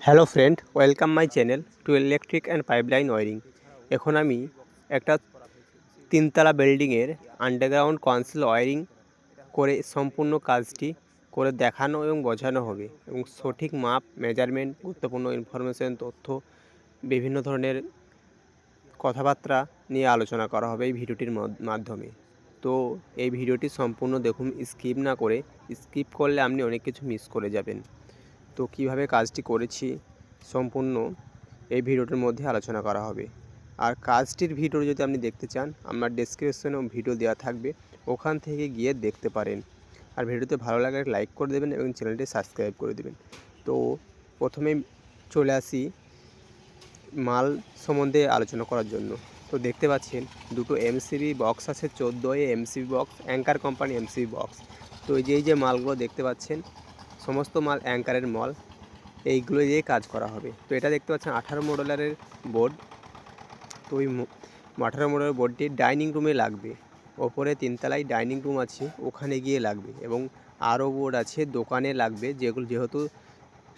Hello friend, welcome my channel to electric and pipeline wiring. এখন আমি একটা তিনতলা বিল্ডিংয়ের আন্ডারগ্রাউন্ড কনসিল ওয়ারিং করে সম্পূর্ণ কাজটি করে দেখানো এবং বোঝানো হবে এবং সঠিক মাপ, মেজারমেন্ট, গুরুত্বপূর্ণ ইনফরমেশন, তথ্য, বিভিন্ন ধরনের কথাবার্তা নিয়ে আলোচনা করা হবে এই ভিডিওটির মাধ্যমে। তো এই ভিডিওটি সম্পূর্ণ দেখুন, স্কিপ না করে। স্কিপ করলে আপনি অনেক কিছু মিস করে যাবেন। তো কিভাবে কাজটি করেছি সম্পূর্ণ এই ভিডিওটির মধ্যে আলোচনা করা হবে। আর কাজটির ভিডিও যদি আপনি দেখতে চান, আমার ডেসক্রিপশনেও ভিডিও দেওয়া থাকবে, ওখান থেকে গিয়ে দেখতে পারেন। আর ভিডিওতে ভালো লাগলে লাইক করে দেবেন এবং চ্যানেলটি সাবস্ক্রাইব করে দেবেন। তো প্রথমে চলে আসি মাল সম্বন্ধে আলোচনা করার জন্য। তো দেখতে পাচ্ছেন দুটো এমসিবি বক্স আছে, 14 MCB box, anchor company MCB box. তো এই যে মালগুলো দেখতে পাচ্ছেন, সমস্ত মাল অ্যাঙ্কারের মাল, এইগুলো দিয়ে কাজ করা হবে। তো এটা দেখতে পাচ্ছেন 18 মডেলের বোর্ড। তো ওই 18 মডেলের বোর্ডটি ডাইনিং রুমে লাগবে। ওপরে তিনতলায় ডাইনিং রুম আছে, ওখানে গিয়ে লাগবে। এবং আরও বোর্ড আছে দোকানে লাগবে, যেহেতু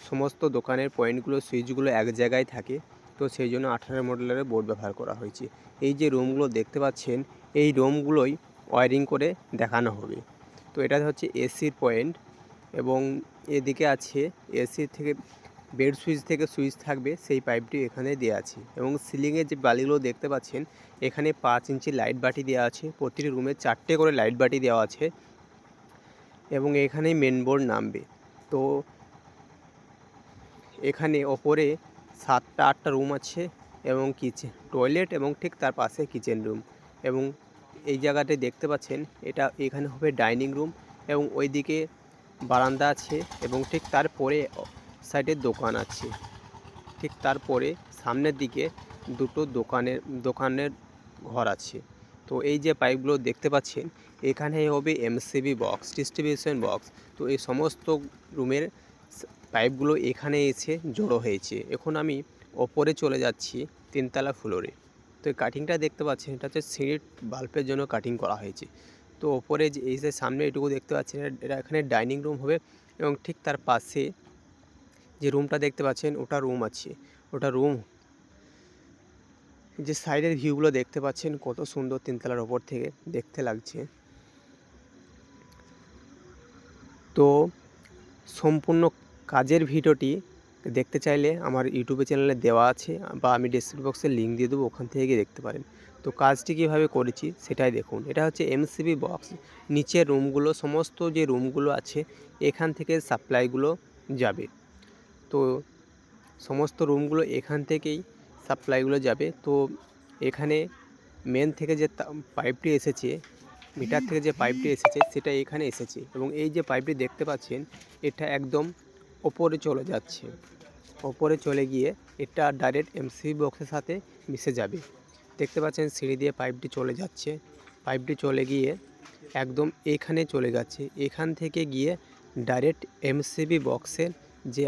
সমস্ত দোকানের পয়েন্টগুলো, সুইচগুলো এক জায়গায় থাকে, তো সেই জন্য 18 মডেলের বোর্ড ব্যবহার করা হয়েছে। এই যে রুমগুলো দেখতে পাচ্ছেন, এই রুমগুলোই ওয়ারিং করে দেখানো হবে। তো এটা হচ্ছে এসির পয়েন্ট, এবং এদিকে আছে এসি থেকে বেড সুইচ থেকে সুইচ থাকবে, সেই পাইপটি এখানে দেওয়া আছে। এবং সিলিংয়ে যে বালিগুলো দেখতে পাচ্ছেন, এখানে 5 ইঞ্চি লাইট বাটি দেওয়া আছে। প্রতিটি রুমে 4টে করে লাইট বাটি দেওয়া আছে, এবং এখানেই মেন বোর্ড নামবে। তো এখানে ওপরে 7টা-8টা রুম আছে, এবং কিচেন, টয়লেট, এবং ঠিক তার পাশে কিচেন রুম। এবং এই জায়গাতে দেখতে পাচ্ছেন, এখানে হবে ডাইনিং রুম, এবং ওইদিকে বারান্দা আছে, এবং ঠিক তারপরে সাইডে দোকান আছে। ঠিক তারপরে সামনের দিকে দুটো দোকানের ঘর আছে। তো এই যে পাইপগুলো দেখতে পাচ্ছেন, এখানে হবে এমসিবি বক্স, ডিস্ট্রিবিউশন বক্স। তো এই সমস্ত রুমের পাইপগুলো এখানে এসে জড়ো হয়েছে। এখন আমি ওপরে চলে যাচ্ছি, তিনতলা ফ্লোরে। তো এই কাটিংটা দেখতে পাচ্ছেন, এটা হচ্ছে সিঁড়ির বাল্বের জন্য কাটিং করা হয়েছে। তো ওপরে যে এই যে সামনে এটুকু দেখতে পাচ্ছেন, এটা এখানে ডাইনিং রুম হবে, এবং ঠিক তার পাশে যে রুমটা দেখতে পাচ্ছেন, ওটা রুম আছে। ওটা রুম, যে সাইডের ভিউগুলো দেখতে পাচ্ছেন, কত সুন্দর তিনতলার ওপর থেকে দেখতে লাগছে। তো সম্পূর্ণ কাজের ভিডিওটি দেখতে চাইলে আমার ইউটিউবে চ্যানেলে দেওয়া আছে, বা আমি ডেসক্রিপশন বক্সে লিঙ্ক দিয়ে দেবো, ওখান থেকে গিয়ে দেখতে পারেন। তো কাজটি কীভাবে করেছি সেটাই দেখুন। এটা হচ্ছে এমসিবি বক্স। নিচের রুমগুলো, সমস্ত যে রুমগুলো আছে, এখান থেকে সাপ্লাইগুলো যাবে। তো সমস্ত রুমগুলো এখান থেকেই সাপ্লাইগুলো যাবে। তো এখানে মেন থেকে যে পাইপটি এসেছে, মিটার থেকে যে পাইপটি এসেছে, সেটা এখানে এসেছে। এবং এই যে পাইপটি দেখতে পাচ্ছেন, এটা একদম ওপরে চলে যাচ্ছে। ওপরে চলে গিয়ে এটা ডাইরেক্ট এমসিবি বক্সের সাথে মিশে যাবে। দেখতে পাচ্ছেন সিঁড়ি দিয়ে পাইপটি চলে যাচ্ছে। পাইপটি চলে গিয়ে একদম এখানে চলে যাচ্ছে। এখান থেকে গিয়ে ডাইরেক্ট এমসিবি বক্সের যে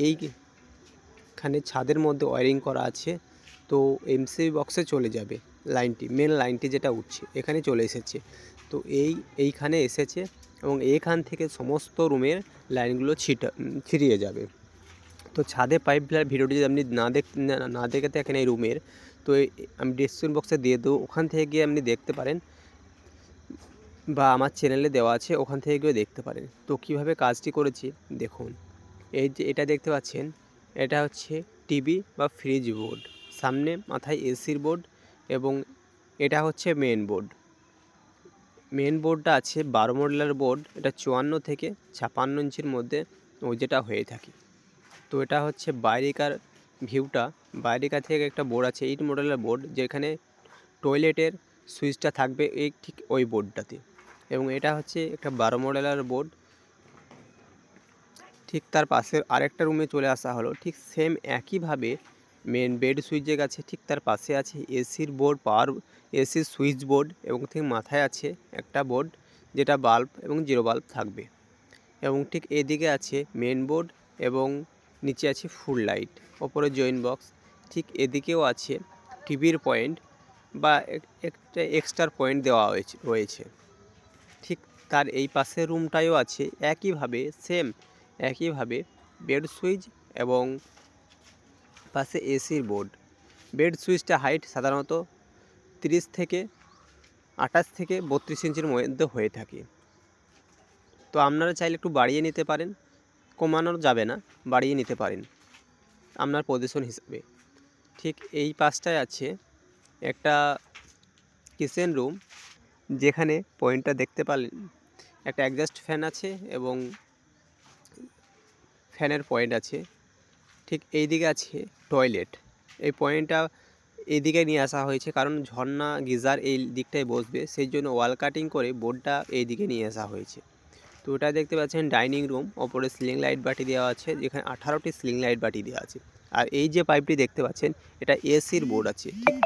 এইখানে ছাদের মধ্যে ওয়্যারিং করা আছে, তো এমসিবি বক্সে চলে যাবে। লাইনটি, মেন লাইনটি যেটা উঠছে, এখানে চলে এসেছে। তো এইখানে এসেছে, এবং এইখান থেকে সমস্ত রুমের লাইনগুলো ছিটিয়ে যাবে। তো ছাদে পাইপ ফেলার ভিডিওটি যদি আপনি না দেখে থাকেন এই রুমের, তো আমি ডেসক্রিপশন বক্সে দিয়ে দেবো, ওখান থেকে গিয়ে আপনি দেখতে পারেন, বা আমার চ্যানেলে দেওয়া আছে, ওখান থেকে গিয়ে দেখতে পারেন। তো কীভাবে কাজটি করেছি দেখুন। এই যে এটা দেখতে পাচ্ছেন, এটা হচ্ছে টিভি বা ফ্রিজ বোর্ড, সামনে মাথায় এসির বোর্ড, এবং এটা হচ্ছে মেন বোর্ড। মেন বোর্ডটা আছে 12 মডেলের বোর্ড। এটা 54 থেকে 56 ইঞ্চির মধ্যে যেটা হয়ে থাকে। তো এটা হচ্ছে বাইরেকার ভিউটা। বাইরেকার থেকে একটা বোর্ড আছে 8 মডেলের বোর্ড, যেখানে টয়লেটের সুইচটা থাকবে ঠিক ওই বোর্ডটাতে। এবং এটা হচ্ছে একটা 12 মডেলের বোর্ড। ঠিক তার পাশের আরেকটা রুমে চলে আসা হলো, ঠিক সেম একইভাবে মেন বেড সুইচের কাছে ঠিক তার পাশে আছে এসির বোর্ড, এসির সুইচ বোর্ড, এবং ঠিক মাথায় আছে একটা বোর্ড, যেটা বাল্ব এবং জিরো বাল্ব থাকবে। এবং ঠিক এদিকে আছে মেন বোর্ড, এবং নিচে আছে ফুল লাইট, ওপরে জয়েন্ট বক্স। ঠিক এদিকেও আছে টিভির পয়েন্ট, বা একটা এক্সট্রা পয়েন্ট দেওয়া রয়েছে। ঠিক তার এই পাশের রুমটায়ও আছে একইভাবে, একইভাবে বেড সুইচ এবং পাশে এসির বোর্ড। বেড সুইচটা হাইট সাধারণত 30 থেকে 28 থেকে 32 ইঞ্চির মধ্যে হয়ে থাকে। তো আপনারা চাইলে একটু বাড়িয়ে নিতে পারেন, কমানো যাবে না, বাড়িয়ে নিতে পারেন আপনার পজিশন হিসাবে। ঠিক এই পাশটায় আছে একটা কিচেন রুম, যেখানে পয়েন্টটা দেখতে পারলেন একটা অ্যাডজাস্ট ফ্যান আছে এবং ফ্যানের পয়েন্ট আছে। ঠিক এই দিকে আছে টয়লেট। এই পয়েন্টটা এদিকে নিয়ে আসা হয়েছে কারণ ঝর্ণা গিজার এই দিকটায় বসবে, সেই জন্য ওয়াল কাটিং করে বোর্ডটা এই দিকে নিয়ে আসা হয়েছে। তো ওটা দেখতে পাচ্ছেন ডাইনিং রুম, ওপরে সিলিং লাইট বাটি দেওয়া আছে, যেখানে 18টি সিলিং লাইট বাটি দেওয়া আছে। আর এই যে পাইপটি দেখতে পাচ্ছেন এটা এসির বোর্ড আছে। ঠিক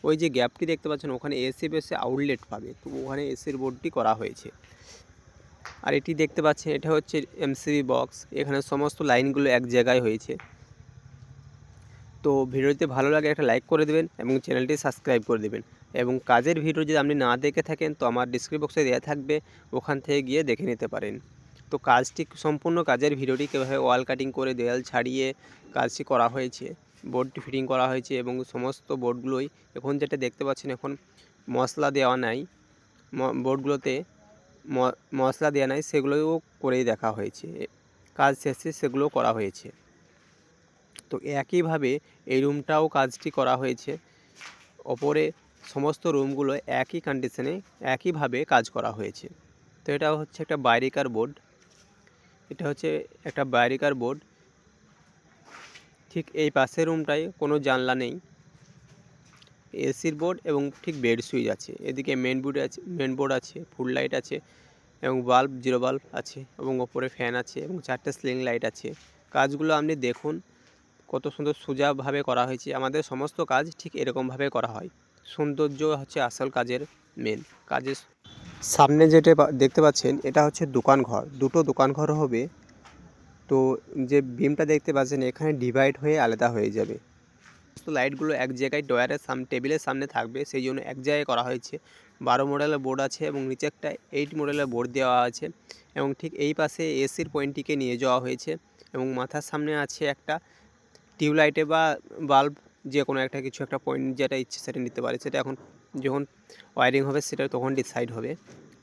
ওই যে গ্যাপটি দেখতে পাচ্ছেন ওখানে এসি বেসে আউটলেট পাবে, তো ওখানে এসির বোর্ডটি করা হয়েছে। আর এটি দেখতে পাচ্ছেন এটা হচ্ছে এমসিবি বক্স, এখানে সমস্ত লাইনগুলো এক জায়গায় হয়েছে। তো ভিডিওটি ভালো লাগে একটা লাইক করে দেবেন এবং চ্যানেলটি সাবস্ক্রাইব করে দেবেন। এবং কাজের ভিডিও যদি আপনি না দেখে থাকেন তো আমার ডিসক্রিপশন বক্সে দেওয়া থাকবে, ওখান থেকে গিয়ে দেখে নিতে পারেন। তো কাজটি সম্পূর্ণ কাজের ভিডিওটি কীভাবে ওয়াল কাটিং করে দেয়াল ছাড়িয়ে কাজটি করা হয়েছে, বোর্ডটি ফিটিং করা হয়েছে এবং সমস্ত বোর্ডগুলোই এখন যেটা দেখতে পাচ্ছেন এখন মশলা দেওয়া নাই, বোর্ডগুলোতে মশলা দেওয়া নাই, সেগুলোও করেই দেখা হয়েছে, কাজ শেষে সেগুলোও করা হয়েছে। তো একইভাবে এই রুমটাও কাজটি করা হয়েছে, ওপরে সমস্ত রুমগুলো একই কন্ডিশনে একইভাবে কাজ করা হয়েছে। তো এটা হচ্ছে একটা বাইরেকার বোর্ড, এটা হচ্ছে একটা বাইরেকার বোর্ড। ঠিক এই পাশের রুমটায় কোনো জানলা নেই, এসির বোর্ড এবং ঠিক বেড সুইচ আছে। এদিকে মেন বোর্ড আছে, ফুল লাইট আছে এবং বাল্ব, জিরো বাল্ব আছে এবং ওপরে ফ্যান আছে এবং 4টে সিলিং লাইট আছে। কাজগুলো আপনি দেখুন কত সুন্দর সোজাভাবে করা হয়েছে। আমাদের সমস্ত কাজ ঠিক এরকমভাবে করা হয়, সৌন্দর্য হচ্ছে আসল কাজের মেন। কাজের সামনে যেটা দেখতে পাচ্ছেন এটা হচ্ছে দোকান ঘর, দুটো দোকান ঘর হবে। তো যে বিমটা দেখতে পাচ্ছেন এখানে ডিভাইড হয়ে আলাদা হয়ে যাবে, সমস্ত লাইটগুলো এক জায়গায় ডয়ারের সামনে টেবিলের সামনে থাকবে, সেই জন্য এক জায়গায় করা হয়েছে। 12 মডেলের বোর্ড আছে এবং নিচে একটা 8 মডেলের বোর্ড দেওয়া আছে এবং ঠিক এই পাশে এসির পয়েন্টটিকে নিয়ে যাওয়া হয়েছে এবং মাথার সামনে আছে একটা টিউবলাইটে বা বাল্ব, যে কোনো একটা কিছু একটা পয়েন্ট যেটা ইচ্ছে সেটা নিতে পারে, সেটা এখন যখন ওয়ারিং হবে সেটা তখন ডিসাইড হবে,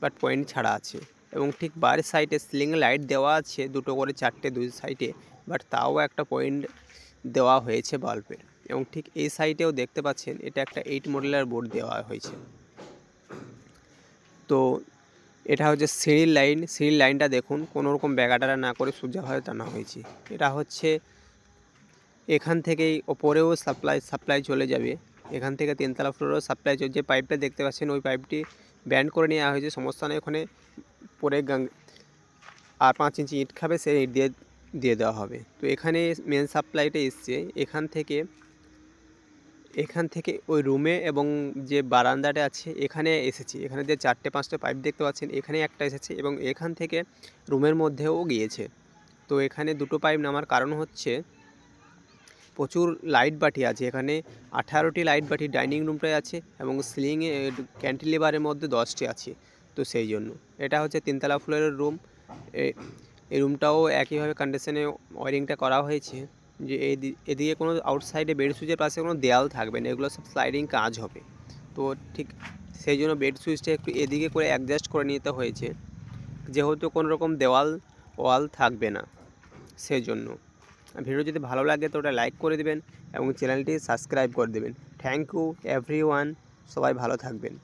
বাট পয়েন্ট ছাড়া আছে। এবং ঠিক বারের সাইডে সিলিং লাইট দেওয়া আছে দুটো করে, 4টে দুই সাইডে, বাট তাও একটা পয়েন্ট দেওয়া হয়েছে বাল্বের। এবং ঠিক এই সাইডেও দেখতে পাচ্ছেন এটা একটা 8 মডেলের বোর্ড দেওয়া হয়েছে। তো এটা হচ্ছে সিঁড়ির লাইন, সিঁড়ির লাইনটা দেখুন কোনোরকম ব্যাগাটারা না করে সোজাভাবে টানা হয়েছে। এটা হচ্ছে এখান থেকেই ওপরেও সাপ্লাই চলে যাবে, এখান থেকে 3তলা ফ্লোরেও সাপ্লাই চলছে। যে পাইপটা দেখতে পাচ্ছেন ওই পাইপটি ব্যান্ড করে নেওয়া হয়েছে, সমস্যা নেই, ওখানে পরে আর 5 ইঞ্চি ইট খাবে, সেই ইট দিয়ে দেওয়া হবে। তো এখানে মেন সাপ্লাইটা এসছে এখান থেকে ওই রুমে এবং যে বারান্দাটা আছে এখানে এসেছে। এখানে যে 4টে 5টে পাইপ দেখতে পাচ্ছেন এখানে একটা এসেছে এবং এখান থেকে রুমের মধ্যেও গিয়েছে। তো এখানে দুটো পাইপ নামার কারণ হচ্ছে প্রচুর লাইট বাটি আছে, এখানে 18টি লাইট বাটি ডাইনিং রুমটায় আছে এবং সিলিংয়ে ক্যান্টিলিভারের মধ্যে 10টি আছে। তো সেই জন্য এটা হচ্ছে 3তলা ফ্লোরের রুম। এই রুমটাও একইভাবে কন্ডিশনে ওয়ারিংটা করা হয়েছে, যে এদিকে কোনো আউটসাইডে বেড সুইচের পাশে কোনো দেয়াল থাকবে না, এগুলো সব স্লাইডিং কাজ হবে। তো ঠিক সেই জন্য বেড সুইচটা একটু এদিকে করে অ্যাডজাস্ট করে নিতে হয়েছে, যেহেতু কোনো রকম ওয়াল থাকবে না, সেই জন্য। ভিডিও যদি ভালো লাগে তো ওটা লাইক করে দেবেন এবং চ্যানেলটি সাবস্ক্রাইব করে দেবেন। থ্যাংক ইউ এভরিওয়ান, সবাই ভালো থাকবেন।